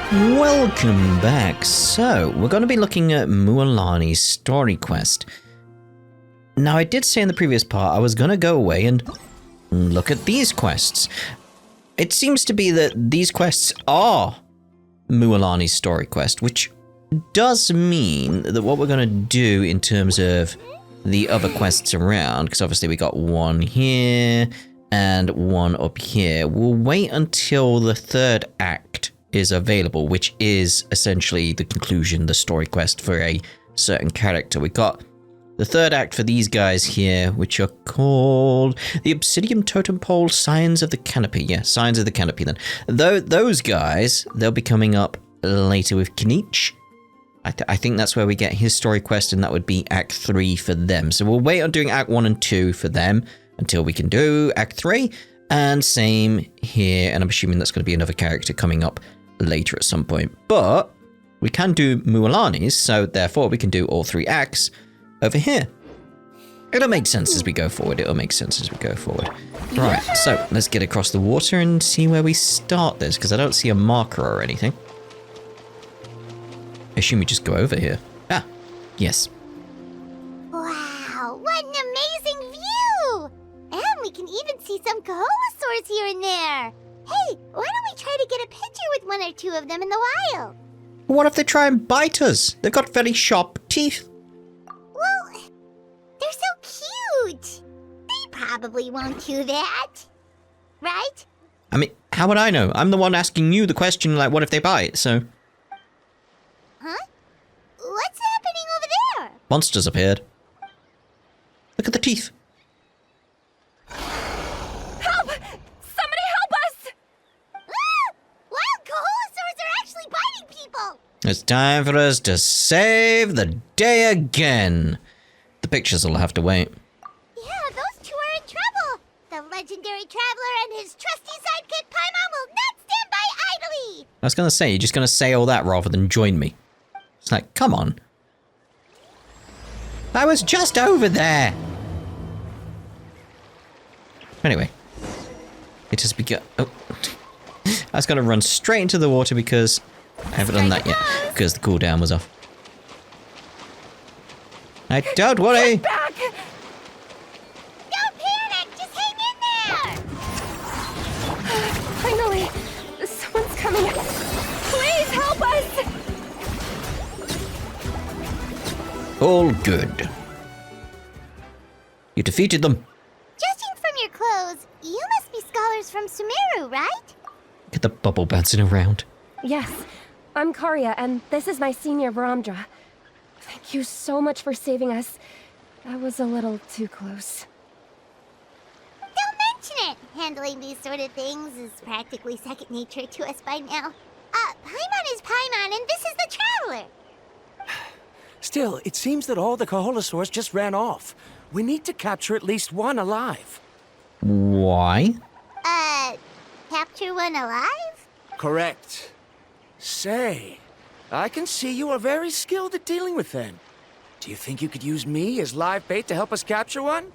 Welcome back. So, we're going to be looking at Mualani's story quest. Now, I did say in the previous part I was going to go away and look at these quests. It seems to be that these quests are Mualani's story quest, which does mean that what we're going to do in terms of the other quests around, because obviously we got one here and one up here, we'll wait until the third act is available, which is essentially the conclusion, the story quest for a certain character. We got the third act for these guys here, which are called the Obsidian Totem Pole Signs of the Canopy. Yeah, Signs of the Canopy then. Those guys, they'll be coming up later with Kinich. I think that's where we get his story quest, and that would be Act 3 for them. So we'll wait on doing Act 1 and 2 for them until we can do Act 3. And same here, and I'm assuming that's going to be another character coming up later at some point. But we can do Mualani's, so therefore we can do all 3 acts over here. It'll make sense as we go forward. Right, so let's get across the water and see where we start this, because I don't see a marker or anything. I assume we just go over here. Ah, yes. Wow, what an amazing view! And we can even see some Kaholasaurs here and there. Hey, why don't we try to get a picture with 1 or 2 of them in the wild? What if they try and bite us? They've got very sharp teeth. Well, they're so cute. They probably won't do that. Right? I mean, how would I know? I'm the one asking you the question, like, what if they bite, so... Huh? What's happening over there? Monsters appeared. Look at the teeth. Help! Somebody help us! Ah! Wild Kaholasaurs are actually biting people! It's time for us to save the day again. The pictures will have to wait. Yeah, those 2 are in trouble. The legendary traveler and his trusty sidekick Paimon will not stand by idly. I was going to say, you're just going to say all that rather than join me. It's like, come on. I was just over there. Anyway. It has begun. Oh. I was going to run straight into the water because I haven't done that yet. Because the cooldown was off. Don't worry. Get back! Don't panic! Just hang in there! Finally! Someone's coming. Please help us! All good. You defeated them. Judging from your clothes, you must be scholars from Sumeru, right? Get the bubble bouncing around. Yes, I'm Karya, and this is my senior Varamdra. Thank you so much for saving us. That was a little too close. Don't mention it! Handling these sort of things is practically second nature to us by now. Paimon is Paimon, and this is the Traveler! Still, it seems that all the Kaholasaurs just ran off. We need to capture at least 1 alive. Why? Capture 1 alive? Correct. Say, I can see you are very skilled at dealing with them. Do you think you could use me as live bait to help us capture 1?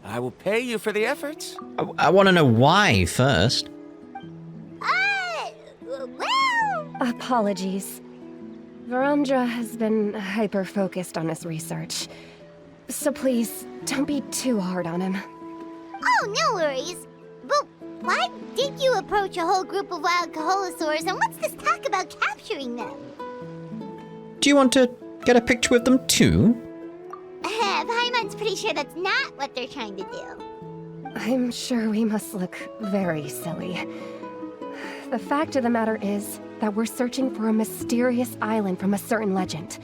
I will pay you for the efforts. I want to know why first. Well... Apologies. Varamdra has been hyper-focused on his research. So please, don't be too hard on him. Oh, no worries. But why did you approach a whole group of wild Kaholasaurs, and what's this talk about capturing them? Do you want to get a picture with them too? Paimon's pretty sure that's not what they're trying to do. I'm sure we must look very silly. The fact of the matter is that we're searching for a mysterious island from a certain legend.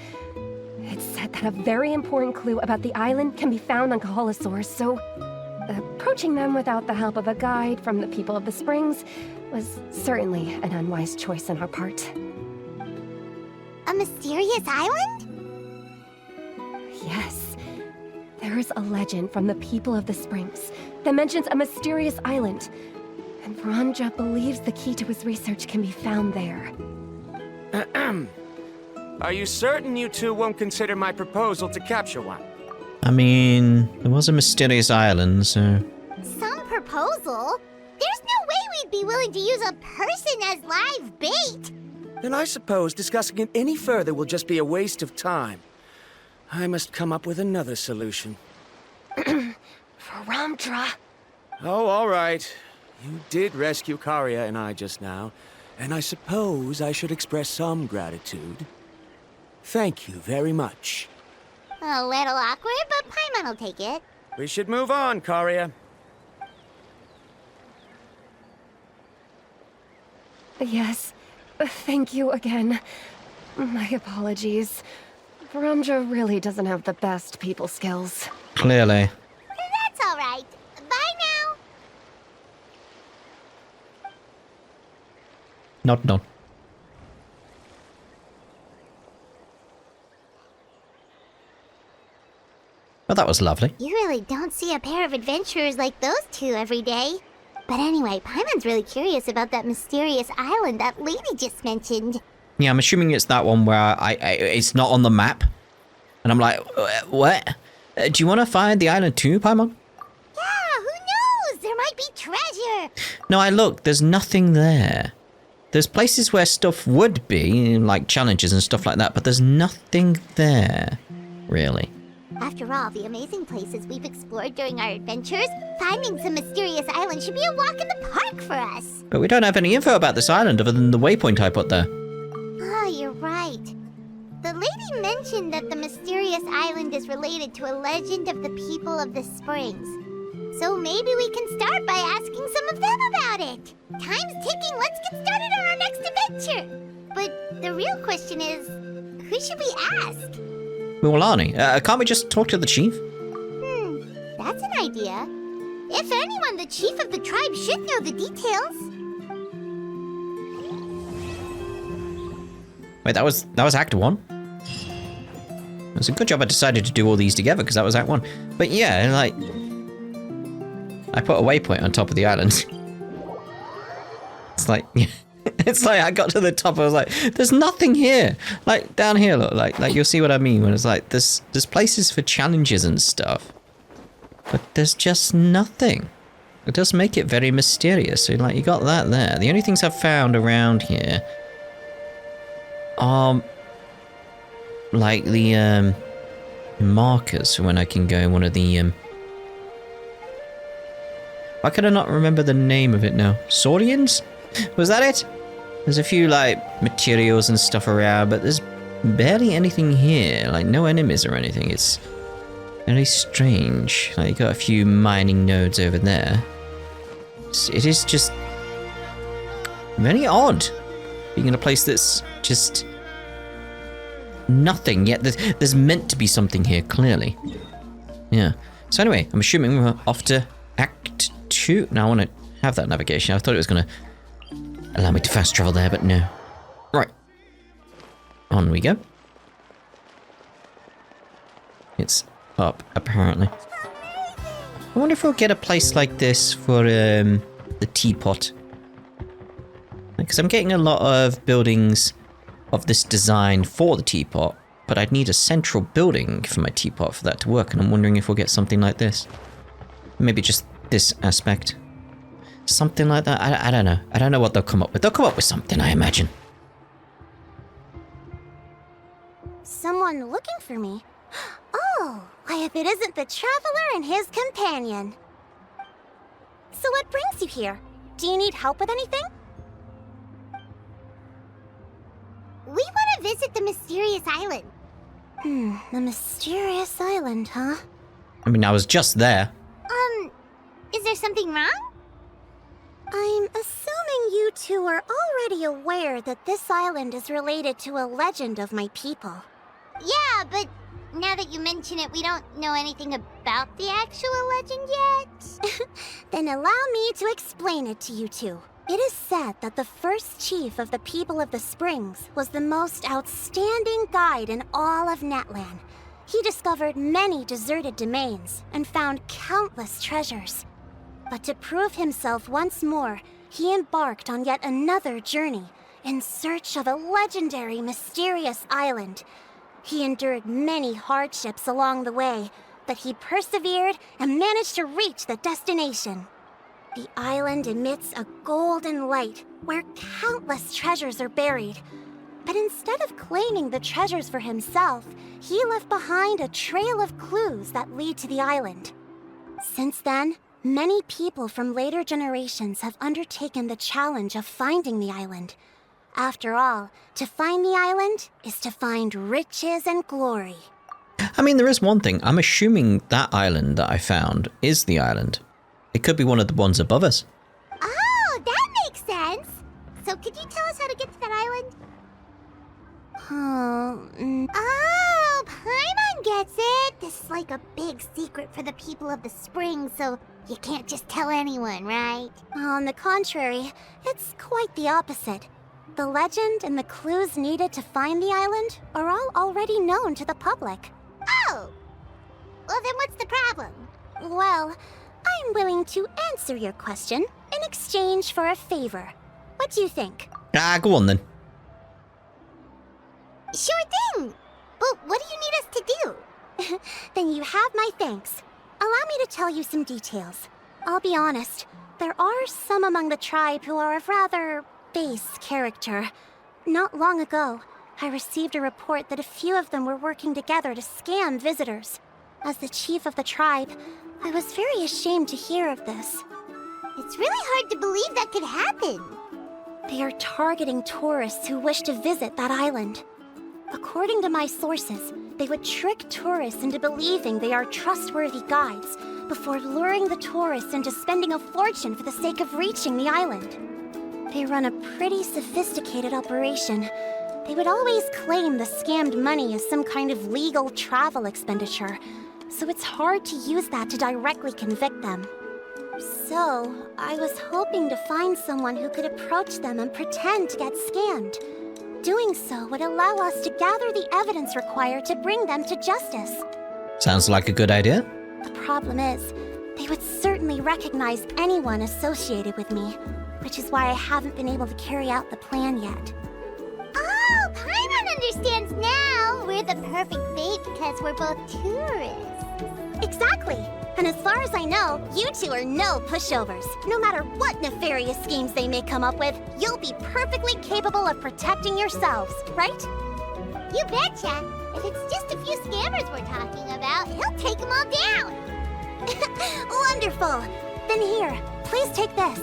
It's said that a very important clue about the island can be found on Kaholasaurs, so approaching them without the help of a guide from the people of the Springs was certainly an unwise choice on our part. A mysterious island? Yes. There is a legend from the people of the Springs that mentions a mysterious island, and Varamdra believes the key to his research can be found there. Are you certain you 2 won't consider my proposal to capture 1? I mean, there was a mysterious island, so... Some proposal? There's no way we'd be willing to use a person as live bait! Then I suppose discussing it any further will just be a waste of time. I must come up with another solution. Ramdra. Oh, all right. You did rescue Karia and I just now, and I suppose I should express some gratitude. Thank you very much. A little awkward, but Paimon will take it. We should move on, Karia. Yes, thank you again. My apologies. Ramdra really doesn't have the best people skills. Clearly. That's all right. Bye now. Nod. Well, that was lovely. You really don't see a pair of adventurers like those two every day. But anyway, Paimon's really curious about that mysterious island that lady just mentioned. Yeah, I'm assuming it's that one where it's not on the map. And I'm like, what? Do you want to find the island too, Paimon? Yeah, who knows? There might be treasure. No, I look, there's nothing there. There's places where stuff would be, like challenges and stuff like that, but there's nothing there, really. After all the amazing places we've explored during our adventures, finding some mysterious island should be a walk in the park for us. But we don't have any info about this island other than the waypoint I put there. Ah, you're right. The lady mentioned that the mysterious island is related to a legend of the people of the springs. So maybe we can start by asking some of them about it. Time's ticking, let's get started on our next adventure. But the real question is, who should we ask? Mualani, can't we just talk to the chief? That's an idea. If anyone, the chief of the tribe should know the details. Wait, that was Act 1? It's a good job I decided to do all these together, because that was Act 1. But yeah, like... I put a waypoint on top of the island. It's like... It's like I got to the top, I was like, there's nothing here. Like, down here, look, like you'll see what I mean when it's like, there's places for challenges and stuff. But there's just nothing. It does make it very mysterious. So, like, you got that there. The only things I've found around here are... like the, markers for when I can go in one of the, Why could I not remember the name of it now? Saurians? Was that it? There's a few, like, materials and stuff around, but there's barely anything here. Like, no enemies or anything. It's very strange. Like, you got a few mining nodes over there. It is just very odd being in a place that's just nothing, yet there's meant to be something here, clearly. Yeah. So anyway, I'm assuming we're off to Act 2. Now I want to have that navigation. I thought it was going to allow me to fast travel there, but no. Right. On we go. It's up, apparently. I wonder if we'll get a place like this for the teapot. Because I'm getting a lot of buildings of this design for the teapot, but I'd need a central building for my teapot for that to work, and I'm wondering if we'll get something like this. Maybe just this aspect. Something like that. I don't know. I don't know what they'll come up with. They'll come up with something, I imagine. Someone looking for me? Oh, why if it isn't the traveler and his companion. So what brings you here? Do you need help with anything? We want to visit the mysterious island. The mysterious island, huh? I mean, I was just there. Is there something wrong? I'm assuming you two are already aware that this island is related to a legend of my people. Yeah, but now that you mention it, we don't know anything about the actual legend yet. Then allow me to explain it to you two. It is said that the first chief of the people of the Springs was the most outstanding guide in all of Natlan. He discovered many deserted domains and found countless treasures. But to prove himself once more, he embarked on yet another journey in search of a legendary, mysterious island. He endured many hardships along the way, but he persevered and managed to reach the destination. The island emits a golden light where countless treasures are buried. But instead of claiming the treasures for himself, he left behind a trail of clues that lead to the island. Since then, many people from later generations have undertaken the challenge of finding the island. After all, to find the island is to find riches and glory. I mean, there is one thing. I'm assuming that island that I found is the island. It could be one of the ones above us. Oh, that makes sense. So could you tell us how to get to that island? Oh, Paimon gets it. This is like a big secret for the people of the spring, so you can't just tell anyone, right? On the contrary, it's quite the opposite. The legend and the clues needed to find the island are all already known to the public. Oh! Well, then what's the problem? Well, I'm willing to answer your question in exchange for a favor. What do you think? Go on then. Sure thing! But what do you need us to do? Then you have my thanks. Allow me to tell you some details. I'll be honest, there are some among the tribe who are of rather base character. Not long ago, I received a report that a few of them were working together to scam visitors. As the chief of the tribe, I was very ashamed to hear of this. It's really hard to believe that could happen. They are targeting tourists who wish to visit that island. According to my sources, they would trick tourists into believing they are trustworthy guides before luring the tourists into spending a fortune for the sake of reaching the island. They run a pretty sophisticated operation. They would always claim the scammed money as some kind of legal travel expenditure, so it's hard to use that to directly convict them. So, I was hoping to find someone who could approach them and pretend to get scammed. Doing so would allow us to gather the evidence required to bring them to justice. Sounds like a good idea. The problem is, they would certainly recognize anyone associated with me, which is why I haven't been able to carry out the plan yet. Oh, Paimon understands now! We're the perfect bait because we're both tourists. Exactly! And as far as I know, you two are no pushovers. No matter what nefarious schemes they may come up with, you'll be perfectly capable of protecting yourselves, right? You betcha! If it's just a few scammers we're talking about, he'll take them all down! Wonderful! Then here, please take this.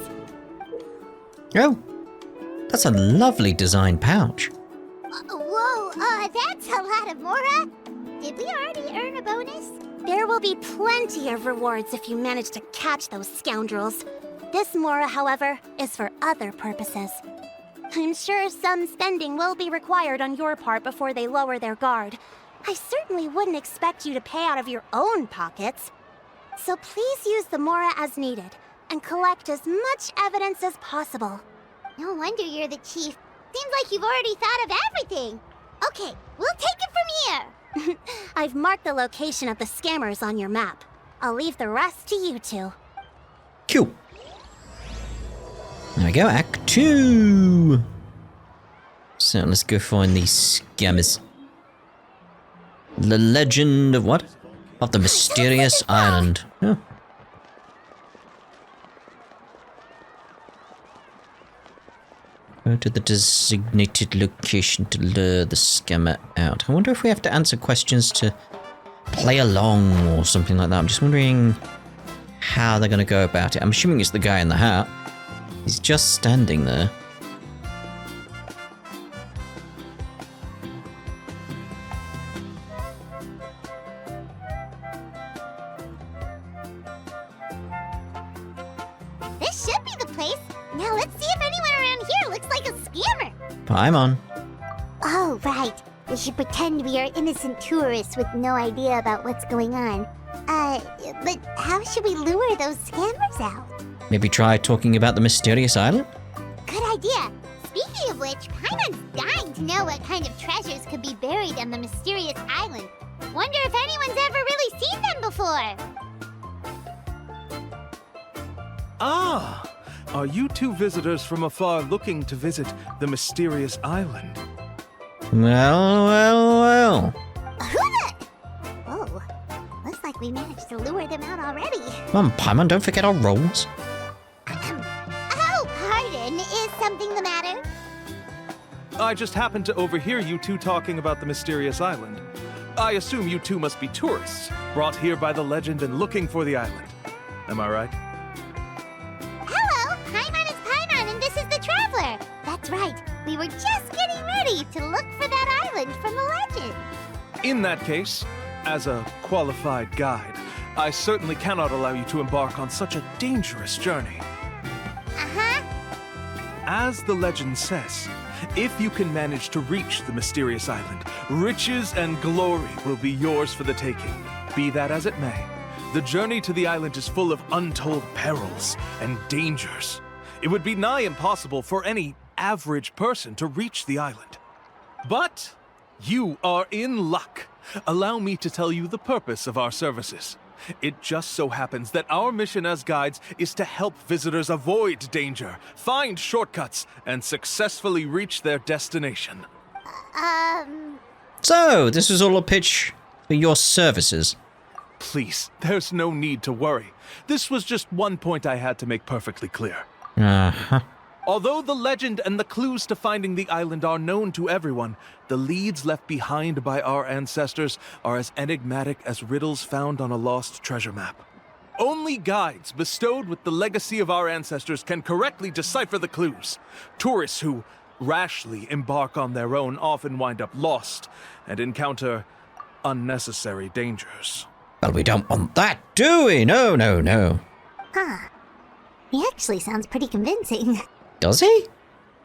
Oh, that's a lovely design pouch. Whoa, that's a lot of Mora. Did we already earn a bonus? There will be plenty of rewards if you manage to catch those scoundrels. This Mora, however, is for other purposes. I'm sure some spending will be required on your part before they lower their guard. I certainly wouldn't expect you to pay out of your own pockets. So please use the Mora as needed, and collect as much evidence as possible. No wonder you're the chief. Seems like you've already thought of everything. Okay, we'll take it from here. I've marked the location of the scammers on your map. I'll leave the rest to you two. Cool. There we go, Act 2. So let's go find these scammers. The legend of what? Of the mysterious island. Huh. Go to the designated location to lure the scammer out. I wonder if we have to answer questions to play along or something like that. I'm just wondering how they're going to go about it. I'm assuming it's the guy in the hat. He's just standing there. This should be the place. Now let's see if anyone around here looks like a scammer. Paimon. Oh, right. We should pretend we are innocent tourists with no idea about what's going on. But how should we lure those scammers out? Maybe try talking about the mysterious island? Good idea. Speaking of which, Paimon's dying to know what kind of treasures could be buried on the mysterious island. Wonder if anyone's ever really seen them before. Ah! Are you two visitors from afar looking to visit the mysterious island? Well. Oh, looks like we managed to lure them out already. Come on, Paimon, don't forget our roles. Oh, pardon. Is something the matter? I just happened to overhear you two talking about the mysterious island. I assume you two must be tourists, brought here by the legend and looking for the island. Am I right? Hello, Paimon is Paimon, and this is the Traveler. That's right. We were just getting ready to look for that island from the legend. In that case, as a qualified guide, I certainly cannot allow you to embark on such a dangerous journey. Uh-huh. As the legend says, if you can manage to reach the mysterious island, riches and glory will be yours for the taking. Be that as it may, the journey to the island is full of untold perils and dangers. It would be nigh impossible for any average person to reach the island. But you are in luck. Allow me to tell you the purpose of our services. It just so happens that our mission as guides is to help visitors avoid danger, find shortcuts, and successfully reach their destination. So, this was all a pitch for your services. Please, there's no need to worry. This was just one point I had to make perfectly clear. Uh-huh. Although the legend and the clues to finding the island are known to everyone, the leads left behind by our ancestors are as enigmatic as riddles found on a lost treasure map. Only guides bestowed with the legacy of our ancestors can correctly decipher the clues. Tourists who rashly embark on their own often wind up lost and encounter unnecessary dangers. Well, we don't want that, do we? No, no, no. Huh. He actually sounds pretty convincing. Does he?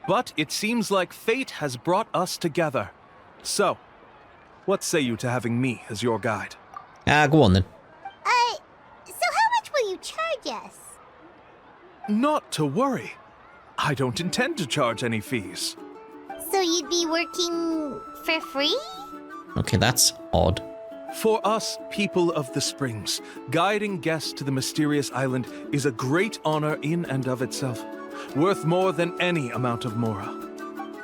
But it seems like fate has brought us together. So, what say you to having me as your guide? Go on then. So how much will you charge us? Not to worry. I don't intend to charge any fees. So you'd be working for free? Okay, that's odd. For us, people of the Springs, guiding guests to the mysterious island is a great honor in and of itself, worth more than any amount of mora.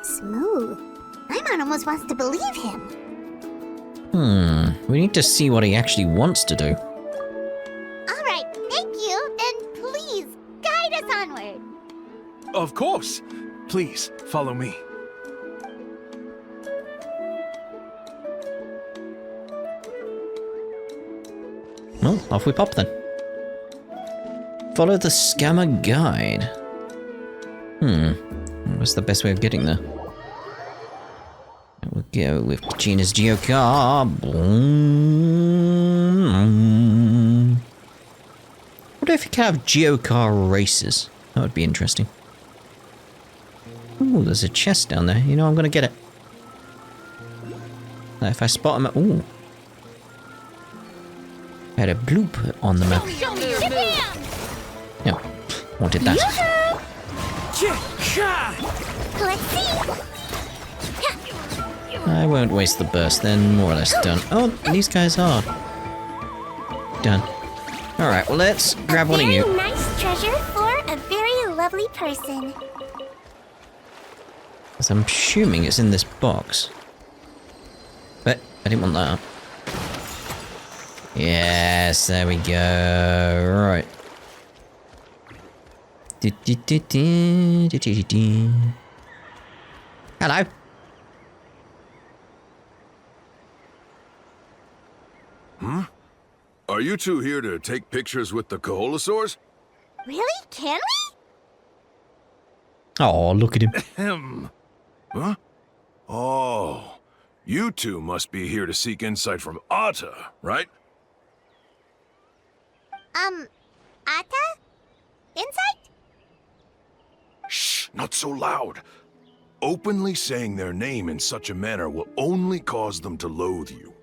Smooth. Paimon almost wants to believe him. We need to see what he actually wants to do. All right, thank you. Then please, guide us onward. Of course. Please, follow me. Well, off we pop then. Follow the scammer guide. What's the best way of getting there? We'll go with Gina's geocar. What if you could have geocar races? That would be interesting. Ooh, there's a chest down there. You know, I'm gonna get it. Now, if I spot him at... Ooh. Had a bloop on the map. Yeah, wanted that. Let's see. I won't waste the burst, then more or less done. Oh, these guys are done. Alright, well let's grab one of you. Very nice treasure for a very lovely person. 'Cause I'm assuming it's in this box. But I didn't want that. Yes, there we go. Right. Hello. Are you two here to take pictures with the Koholosaurs? Really? Can we? Oh, look at him. Ahem. Huh? Oh, you two must be here to seek insight from Atta, right? Atta? Insight? Shh, not so loud. Openly saying their name in such a manner will only cause them to loathe you.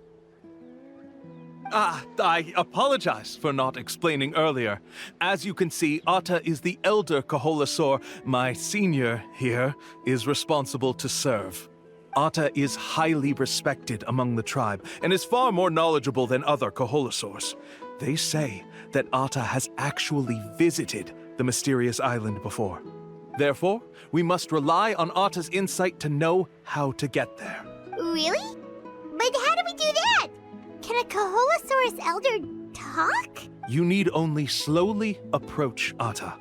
I apologize for not explaining earlier. As you can see, Atta is the elder Koholosaur. My senior here is responsible to serve. Atta is highly respected among the tribe and is far more knowledgeable than other Koholosaurs. They say that Atta has actually visited the mysterious island before. Therefore, we must rely on Atta's insight to know how to get there. Really? But how do we do that? Can a Koholosaurus elder talk? You need only slowly approach Atta.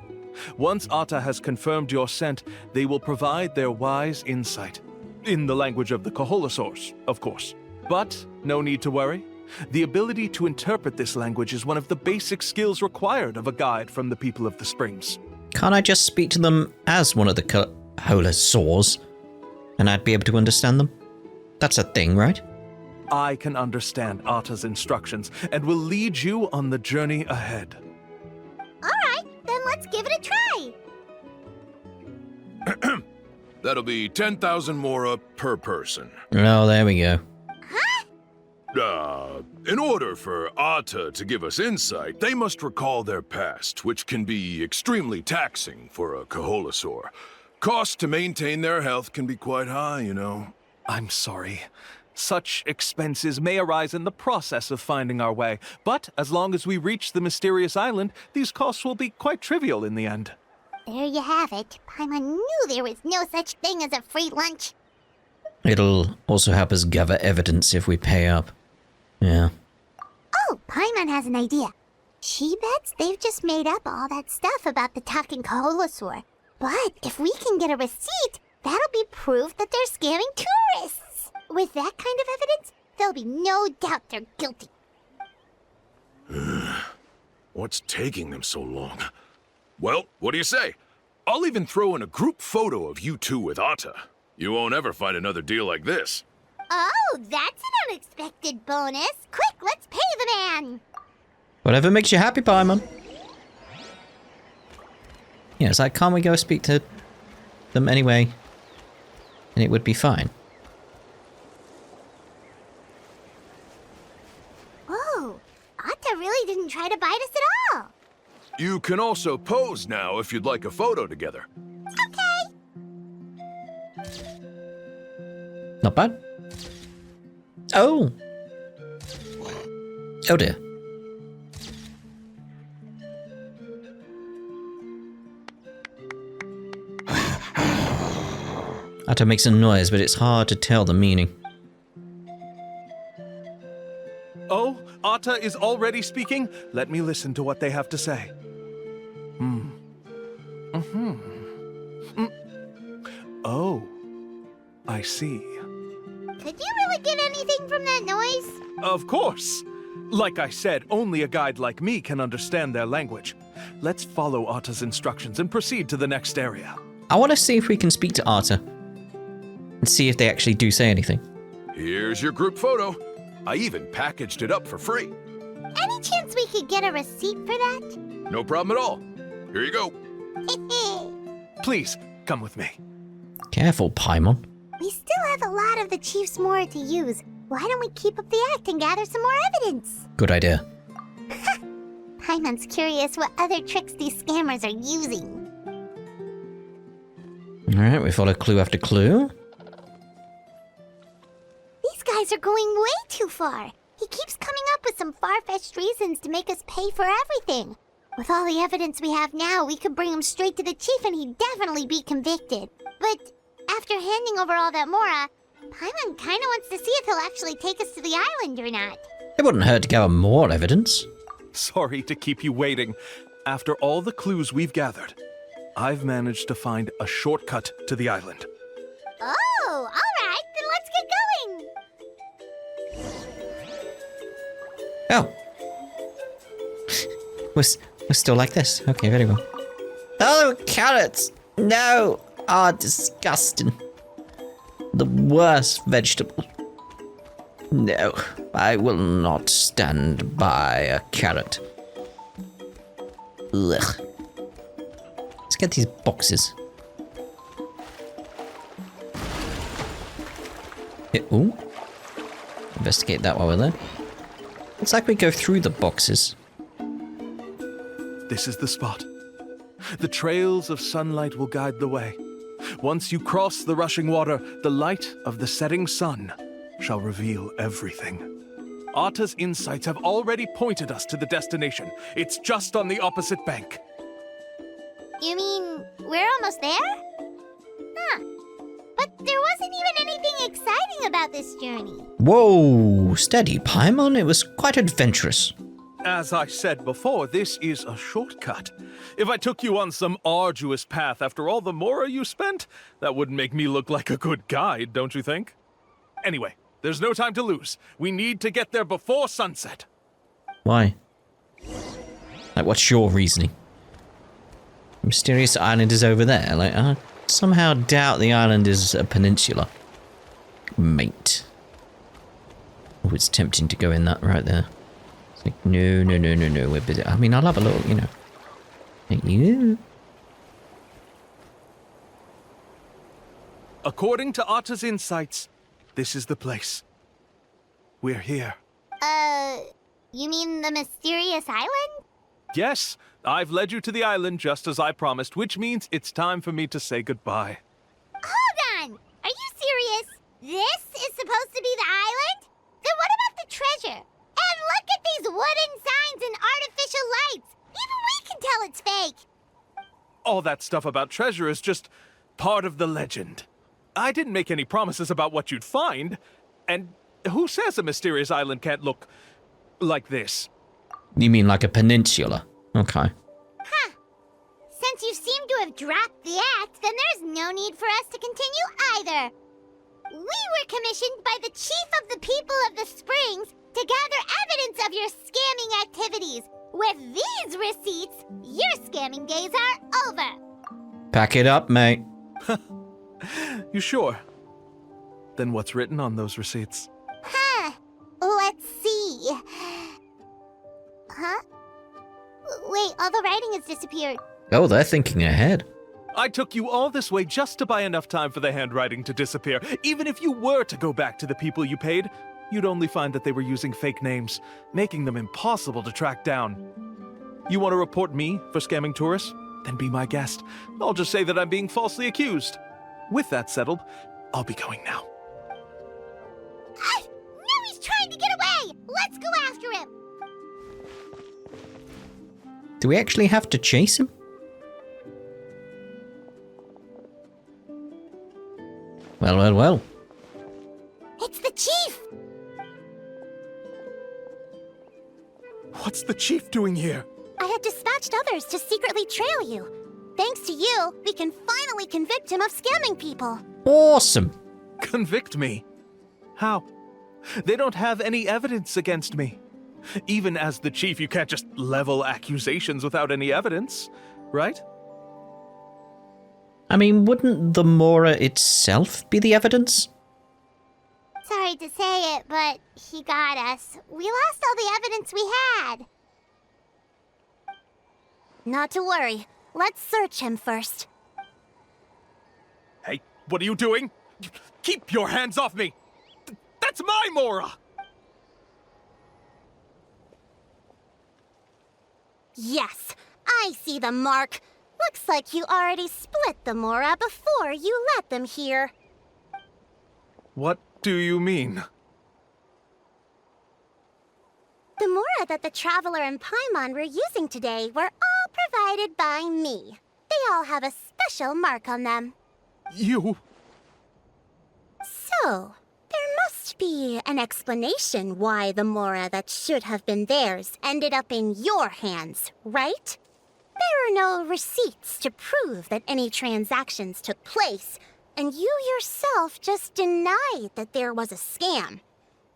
Once Atta has confirmed your scent, they will provide their wise insight. In the language of the Koholosaurs, of course. But no need to worry. The ability to interpret this language is one of the basic skills required of a guide from the people of the Springs. Can't I just speak to them as one of the Koholosaurs? And I'd be able to understand them? That's a thing, right? I can understand Atta's instructions and will lead you on the journey ahead. Alright, then let's give it a try. That'll be 10,000 mora per person. Oh, there we go. In order for Atta to give us insight, they must recall their past, which can be extremely taxing for a Koholosaur. Costs to maintain their health can be quite high, you know. I'm sorry. Such expenses may arise in the process of finding our way, but as long as we reach the mysterious island, these costs will be quite trivial in the end. There you have it. Paimon knew there was no such thing as a free lunch. It'll also help us gather evidence if we pay up. Yeah. Oh, Paimon has an idea. She bets they've just made up all that stuff about the talking Koholosaur. But if we can get a receipt, that'll be proof that they're scamming tourists. With that kind of evidence, there'll be no doubt they're guilty. What's taking them so long? Well, what do you say? I'll even throw in a group photo of you two with Atta. You won't ever find another deal like this. Oh, that's an unexpected bonus. Quick, let's pay the man. Whatever makes you happy, Paimon. Yeah, it's like, can't we go speak to them anyway? And it would be fine. Whoa, Atta really didn't try to bite us at all. You can also pose now if you'd like a photo together. Okay. Not bad. Oh. Oh dear. Atta makes a noise, but it's hard to tell the meaning. Oh, Atta is already speaking? Let me listen to what they have to say. Oh, I see. Could you really get anything from that noise? Of course. Like I said, only a guide like me can understand their language. Let's follow Atta's instructions and proceed to the next area. I want to see if we can speak to Atta. And see if they actually do say anything. Here's your group photo. I even packaged it up for free. Any chance we could get a receipt for that? No problem at all. Here you go. Please, come with me. Careful, Paimon. We still have a lot of the Chief's Mora to use. Why don't we keep up the act and gather some more evidence? Good idea. Paimon's curious what other tricks these scammers are using. Alright, we follow clue after clue. These guys are going way too far. He keeps coming up with some far-fetched reasons to make us pay for everything. With all the evidence we have now, we could bring him straight to the chief and he'd definitely be convicted. But after handing over all that Mora, Paimon kinda wants to see if he'll actually take us to the island or not. It wouldn't hurt to gather more evidence. Sorry to keep you waiting. After all the clues we've gathered, I've managed to find a shortcut to the island. Oh, alright, then let's get going! Oh. We're still like this. Okay, very well. Oh, carrots! No! Ah, disgusting. The worst vegetable. No, I will not stand by a carrot. Ugh. Let's get these boxes. Ooh. Investigate that while we're there. It's like we go through the boxes. This is the spot. The trails of sunlight will guide the way. Once you cross the rushing water, the light of the setting sun shall reveal everything. Atta's insights have already pointed us to the destination. It's just on the opposite bank. You mean, we're almost there? Huh. But there wasn't even anything exciting about this journey. Whoa, steady, Paimon. It was quite adventurous. As I said before, this is a shortcut. If I took you on some arduous path after all the mora you spent, that wouldn't make me look like a good guide, don't you think? Anyway, there's no time to lose. We need to get there before sunset. Why? Like, what's your reasoning? The mysterious island is over there. Like, I somehow doubt the island is a peninsula. Mate. Oh, it's tempting to go in that right there. It's like, no, we're busy. I mean, I'll have a little, you know. Thank you. According to Atta's insights, this is the place. We're here. You mean the mysterious island? Yes, I've led you to the island just as I promised, which means it's time for me to say goodbye. Hold on! Are you serious? This is supposed to be the island? Then what about the treasure? And look at these wooden signs and artificial lights! Even we can tell it's fake! All that stuff about treasure is just part of the legend. I didn't make any promises about what you'd find. And who says a mysterious island can't look like this? You mean like a peninsula? Okay. Huh. Since you seem to have dropped the act, then there's no need for us to continue either. We were commissioned by the chief of the people of the Springs to gather evidence of your scamming activities. With these receipts, your scamming days are over. Pack it up, mate. You sure? Then what's written on those receipts? Huh. Let's see. Huh? Wait, all the writing has disappeared. Oh, they're thinking ahead. I took you all this way just to buy enough time for the handwriting to disappear. Even if you were to go back to the people you paid, you'd only find that they were using fake names, making them impossible to track down. You want to report me for scamming tourists? Then be my guest. I'll just say that I'm being falsely accused. With that settled, I'll be going now. Now he's trying to get away! Let's go after him! Do we actually have to chase him? Well. It's the chief! What's the chief doing here? I had dispatched others to secretly trail you. Thanks to you, we can finally convict him of scamming people. Awesome. Convict me? How? They don't have any evidence against me. Even as the chief, you can't just level accusations without any evidence, right? I mean, wouldn't the mora itself be the evidence? Sorry to say it, but he got us. We lost all the evidence we had. Not to worry. Let's search him first. Hey, what are you doing? Keep your hands off me! That's my mora! Yes, I see the mark. Looks like you already split the mora before you let them here. What do you mean? The mora that the Traveler and Paimon were using today were all provided by me. They all have a special mark on them. You... So, there must be an explanation why the mora that should have been theirs ended up in your hands, right? There are no receipts to prove that any transactions took place, and you yourself just denied that there was a scam.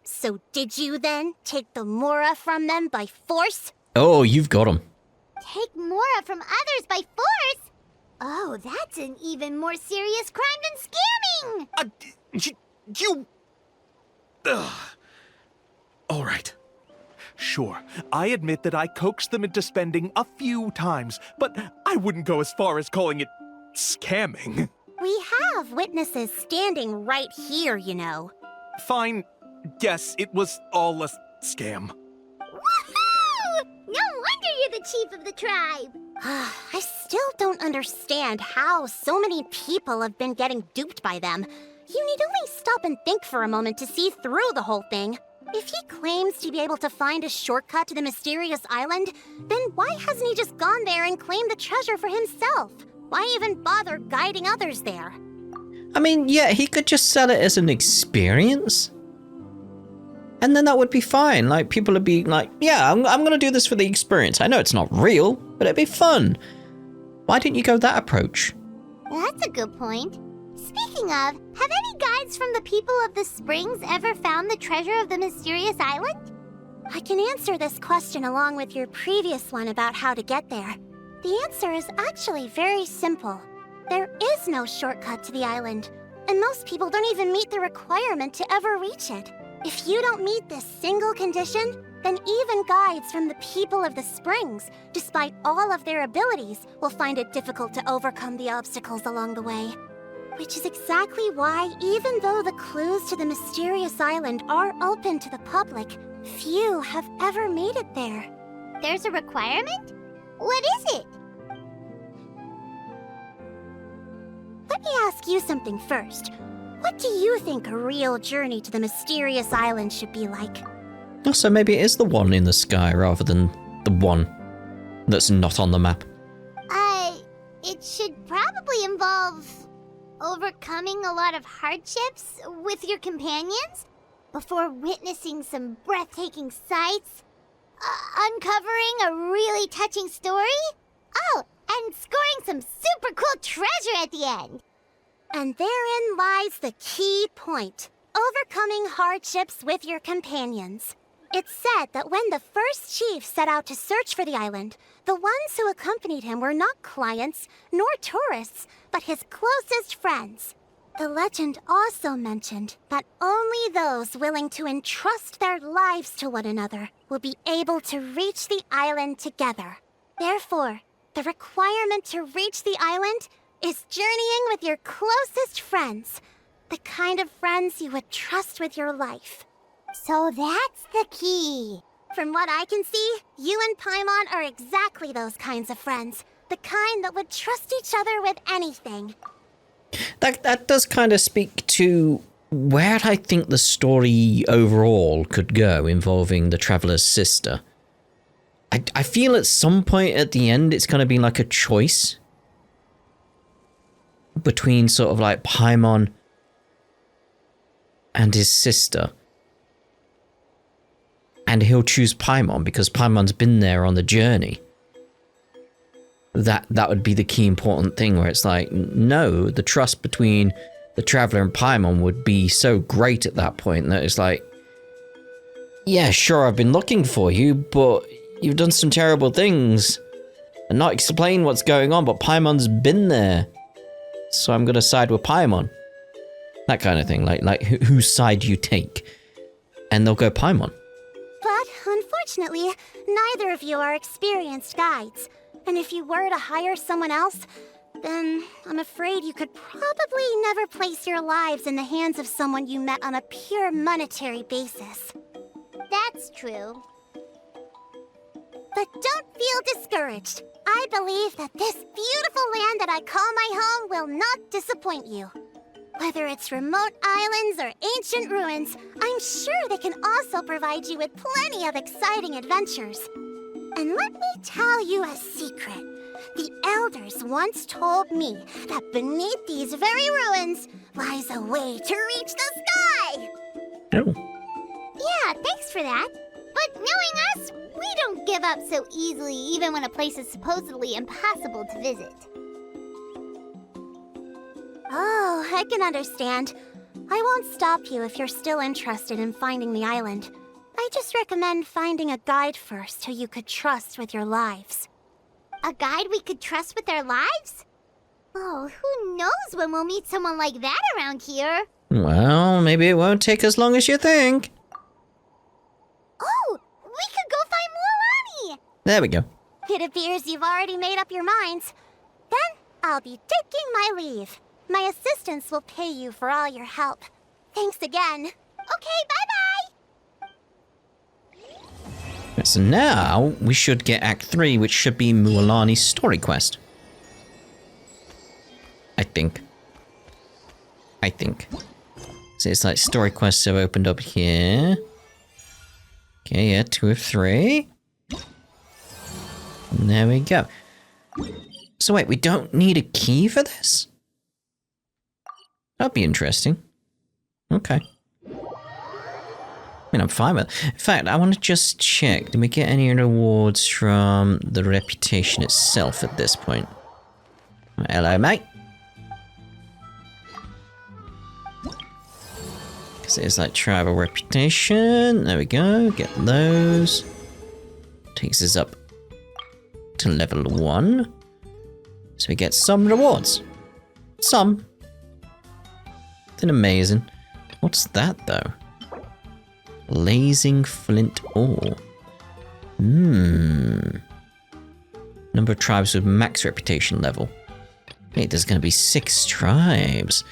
So did you then take the mora from them by force? Oh, you've got him. Take mora from others by force? Oh, that's an even more serious crime than scamming! You... Ugh. All right. Sure, I admit that I coaxed them into spending a few times, but I wouldn't go as far as calling it scamming. We have witnesses standing right here, you know. Fine. Yes, it was all a scam. Woohoo! No wonder you're the chief of the tribe! I still don't understand how so many people have been getting duped by them. You need only stop and think for a moment to see through the whole thing. If he claims to be able to find a shortcut to the mysterious island, then why hasn't he just gone there and claimed the treasure for himself? Why even bother guiding others there? I mean, yeah, he could just sell it as an experience. And then that would be fine. Like, people would be like, yeah, I'm going to do this for the experience. I know it's not real, but it'd be fun. Why didn't you go that approach? That's a good point. Speaking of, have any guides from the people of the Springs ever found the treasure of the mysterious island? I can answer this question along with your previous one about how to get there. The answer is actually very simple. There is no shortcut to the island, and most people don't even meet the requirement to ever reach it. If you don't meet this single condition, then even guides from the people of the Springs, despite all of their abilities, will find it difficult to overcome the obstacles along the way. Which is exactly why, even though the clues to the mysterious island are open to the public, few have ever made it there. There's a requirement? What is it? Let me ask you something first. What do you think a real journey to the mysterious island should be like? Oh, so maybe it is the one in the sky rather than the one that's not on the map. It should probably involve overcoming a lot of hardships with your companions before witnessing some breathtaking sights, uncovering a really touching story, and scoring some super cool treasure at the end. And therein lies the key point: overcoming hardships with your companions. It's said that when the first chief set out to search for the island, the ones who accompanied him were not clients nor tourists, but his closest friends. The legend also mentioned that only those willing to entrust their lives to one another will be able to reach the island together. Therefore, the requirement to reach the island is journeying with your closest friends, the kind of friends you would trust with your life. So that's the key. From what I can see, you and Paimon are exactly those kinds of friends. The kind that would trust each other with anything. That does kind of speak to where I think the story overall could go involving the Traveler's sister. I feel at some point at the end it's going to be like a choice between sort of like Paimon and his sister. And he'll choose Paimon because Paimon's been there on the journey. That would be the key important thing where it's like, no, the trust between the Traveler and Paimon would be so great at that point that it's like, yeah, sure, I've been looking for you, but you've done some terrible things and not explain what's going on, but Paimon's been there. So I'm going to side with Paimon. That kind of thing, like whose side you take. And they'll go Paimon. But, unfortunately, neither of you are experienced guides. And if you were to hire someone else, then I'm afraid you could probably never place your lives in the hands of someone you met on a pure monetary basis. That's true. But don't feel discouraged. I believe that this beautiful land that I call my home will not disappoint you. Whether it's remote islands or ancient ruins, I'm sure they can also provide you with plenty of exciting adventures. And let me tell you a secret. The elders once told me that beneath these very ruins lies a way to reach the sky! Oh. Yeah, thanks for that. But knowing us, we don't give up so easily even when a place is supposedly impossible to visit. Oh, I can understand. I won't stop you if you're still interested in finding the island. I just recommend finding a guide first who you could trust with your lives. A guide we could trust with our lives? Oh, who knows when we'll meet someone like that around here? Well, maybe it won't take as long as you think. Oh, we could go find Mualani! There we go. It appears you've already made up your minds. Then, I'll be taking my leave. My assistants will pay you for all your help. Thanks again. Okay, bye-bye! So now, we should get Act 3, which should be Mualani's story quest. I think. So it's like story quests have opened up here. Okay, yeah, 2 of 3. And there we go. So wait, we don't need a key for this? That'd be interesting. Okay. mean, I'm fine with it. In fact, I want to just check. Did we get any rewards from the reputation itself at this point? Hello, mate. Because it is like tribal reputation. There we go. Get those. Takes us up to level 1. So we get some rewards. Some. Nothing amazing. What's that, though? Blazing flint ore. Number of tribes with max reputation level. Wait, there's going to be 6 tribes.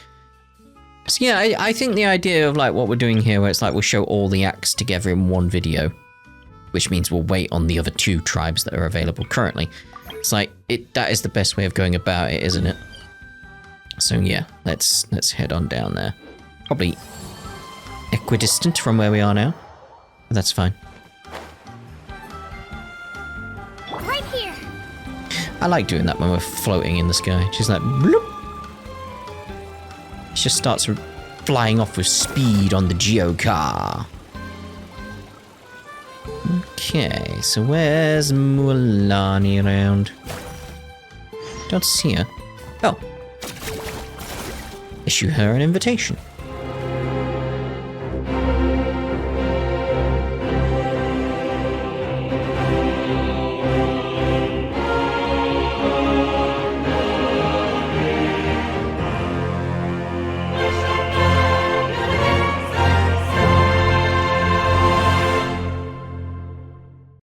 So yeah, I think the idea of like what we're doing here, where it's like we'll show all the acts together in one video, which means we'll wait on the other 2 tribes that are available currently. It's like that is the best way of going about it, isn't it? So yeah, let's head on down there. Probably equidistant from where we are now. But that's fine. Right here. I like doing that when we're floating in the sky. Just like bloop. It just starts flying off with speed on the geocar. Okay, so where's Mualani around? Don't see her. Oh. Issue her an invitation.